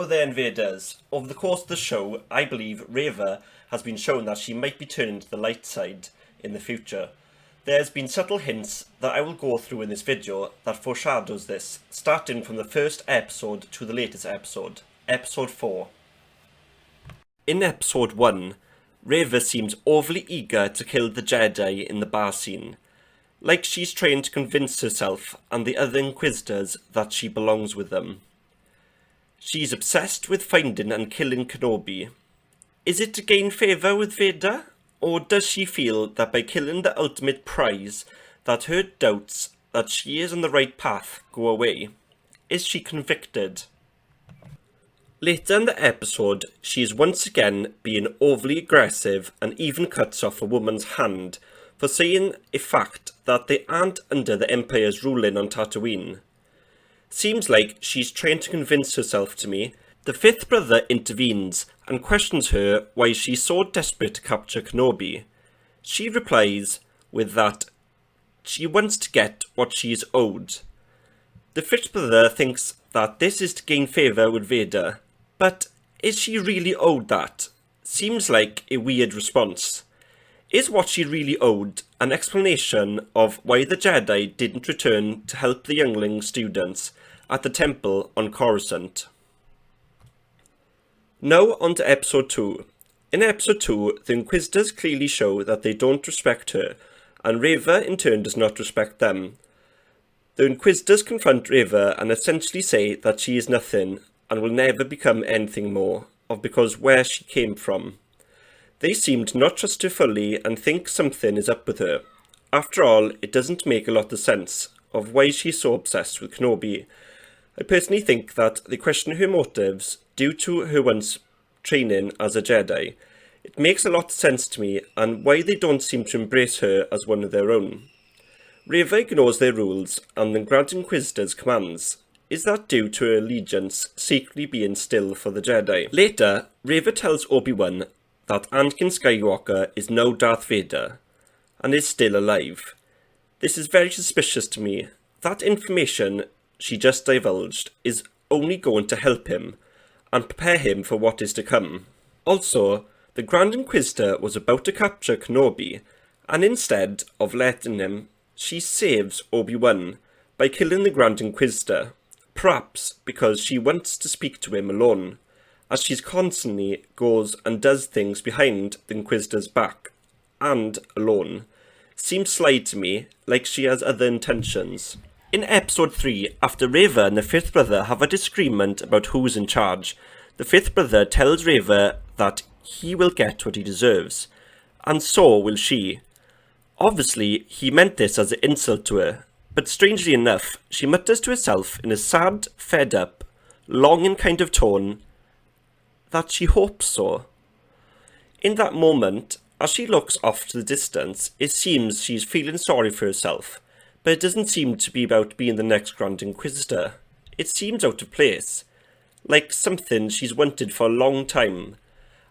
there, invaders. Over the course of the show, I believe Reva has been shown that she might be turning to the light side in the future. There's been subtle hints that I will go through in this video that foreshadows this, starting from the first episode to the latest episode, episode 4. In episode 1, Reva seems overly eager to kill the Jedi in the bar scene, like she's trying to convince herself and the other inquisitors that she belongs with them. She's obsessed with finding and killing Kenobi. Is it to gain favour with Vader? Or does she feel that by killing the ultimate prize, that her doubts that she is on the right path go away? Is she convicted? Later in the episode, she is once again being overly aggressive and even cuts off a woman's hand for saying a fact that they aren't under the Empire's ruling on Tatooine. Seems like she's trying to convince herself to me. The fifth brother intervenes and questions her why she's so desperate to capture Kenobi. She replies with that she wants to get what she is owed. The fifth brother thinks that this is to gain favour with Vader, but is she really owed that? Seems like a weird response. Is what she really owed an explanation of why the Jedi didn't return to help the youngling students at the temple on Coruscant? Now on to episode 2. In episode 2, the Inquisitors clearly show that they don't respect her, and Reva in turn does not respect them. The Inquisitors confront Reva and essentially say that she is nothing and will never become anything more, because where she came from. They seem to not trust her fully and think something is up with her. After all, it doesn't make a lot of sense of why she's so obsessed with Kenobi. I personally think that they question her motives due to her once training as a Jedi. It makes a lot of sense to me and why they don't seem to embrace her as one of their own. Reva ignores their rules and the Grand Inquisitor's commands. Is that due to her allegiance secretly being still for the Jedi? Later, Reva tells Obi-Wan that Anakin Skywalker is now Darth Vader and is still alive. This is very suspicious to me. That information she just divulged is only going to help him and prepare him for what is to come. Also, the Grand Inquisitor was about to capture Kenobi, and instead of letting him, she saves Obi-Wan by killing the Grand Inquisitor, perhaps because she wants to speak to him alone, as she constantly goes and does things behind the Inquisitor's back, and alone. Seems sly to me, like she has other intentions. In episode 3, after Reva and the fifth brother have a disagreement about who's in charge, the fifth brother tells Reva that he will get what he deserves, and so will she. Obviously, he meant this as an insult to her, but strangely enough, she mutters to herself in a sad, fed up, longing kind of tone that she hopes so. In that moment, as she looks off to the distance, it seems she's feeling sorry for herself, but it doesn't seem to be about being the next Grand Inquisitor. It seems out of place, like something she's wanted for a long time,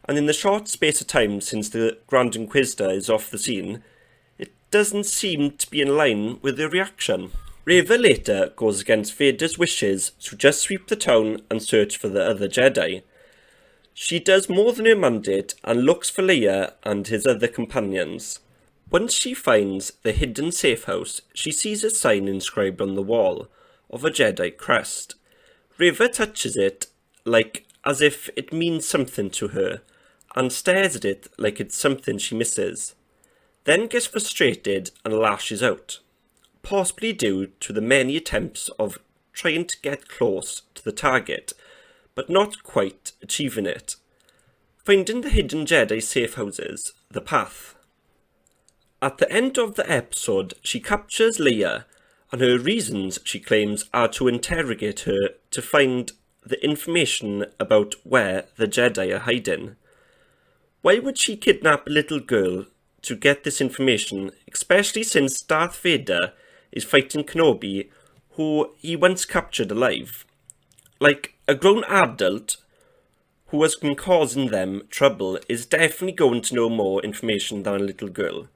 and in the short space of time since the Grand Inquisitor is off the scene, it doesn't seem to be in line with her reaction. Reva later goes against Vader's wishes to just sweep the town and search for the other Jedi. She does more than her mandate and looks for Leia and his other companions. Once she finds the hidden safe house, she sees a sign inscribed on the wall of a Jedi crest. Reva touches it like as if it means something to her and stares at it like it's something she misses. Then gets frustrated and lashes out, possibly due to the many attempts of trying to get close to the target, but not quite achieving it. Finding the hidden Jedi safe houses, the path. At the end of the episode, she captures Leia, and her reasons, she claims, are to interrogate her to find the information about where the Jedi are hiding. Why would she kidnap a little girl to get this information, especially since Darth Vader is fighting Kenobi, who he once captured alive? Like, a grown adult who has been causing them trouble is definitely going to know more information than a little girl.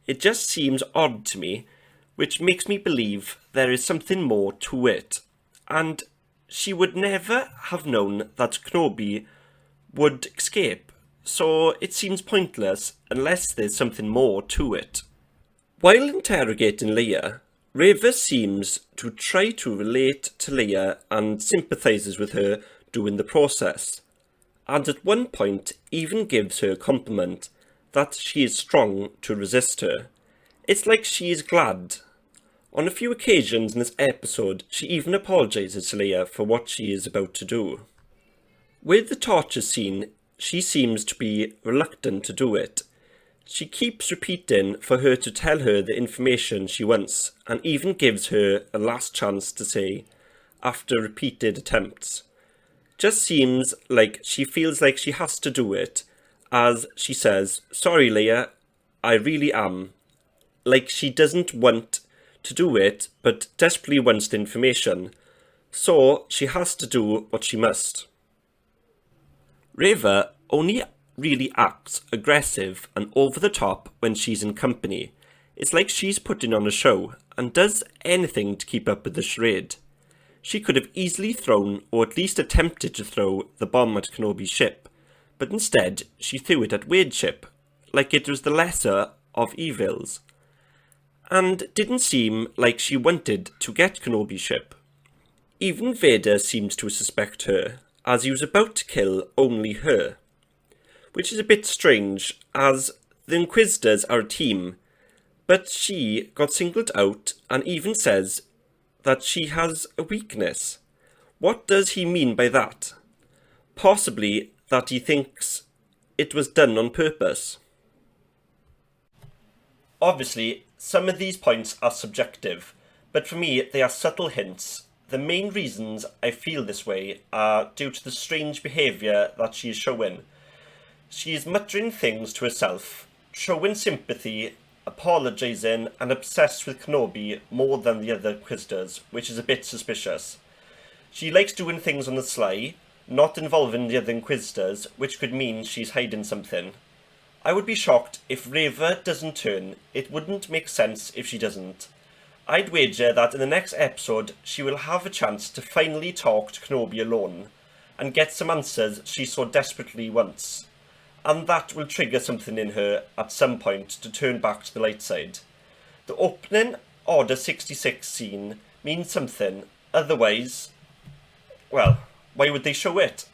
It just seems odd to me, which makes me believe there is something more to it. And she would never have known that Kenobi would escape, so it seems pointless unless there's something more to it. While interrogating Leia, Reva seems to try to relate to Leia and sympathises with her during the process, and at one point even gives her a compliment that she is strong to resist her. It's like she is glad. On a few occasions in this episode, she even apologises to Leia for what she is about to do. With the torture scene, she seems to be reluctant to do it. She keeps repeating for her to tell her the information she wants, and even gives her a last chance to say, after repeated attempts. Just seems like she feels like she has to do it, as she says, "Sorry Leia, I really am." Like she doesn't want to do it, but desperately wants the information, so she has to do what she must. Reva only really acts aggressive and over the top when she's in company. It's like she's putting on a show and does anything to keep up with the charade. She could have easily thrown, or at least attempted to throw, the bomb at Kenobi's ship, but instead she threw it at Wade's ship, like it was the lesser of evils, and didn't seem like she wanted to get Kenobi's ship. Even Vader seems to suspect her, as he was about to kill only her, which is a bit strange, as the Inquisitors are a team, but she got singled out and even says that she has a weakness. What does he mean by that? Possibly that he thinks it was done on purpose. Obviously, some of these points are subjective, but for me they are subtle hints. The main reasons I feel this way are due to the strange behaviour that she is showing. She is muttering things to herself, showing sympathy, apologising and obsessed with Kenobi more than the other Inquisitors, which is a bit suspicious. She likes doing things on the sly, not involving the other Inquisitors, which could mean she's hiding something. I would be shocked if Reva doesn't turn. It wouldn't make sense if she doesn't. I'd wager that in the next episode she will have a chance to finally talk to Kenobi alone and get some answers she so desperately wants. And that will trigger something in her at some point to turn back to the light side. The opening Order 66 scene means something, otherwise, well, why would they show it?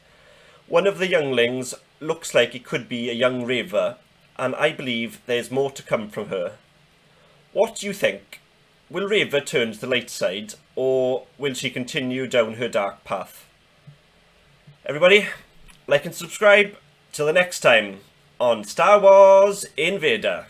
One of the younglings looks like it could be a young Reva, and I believe there's more to come from her. What do you think? Will Reva turn to the light side, or will she continue down her dark path? Everybody, like and subscribe. Till the next time on Star Wars Invader.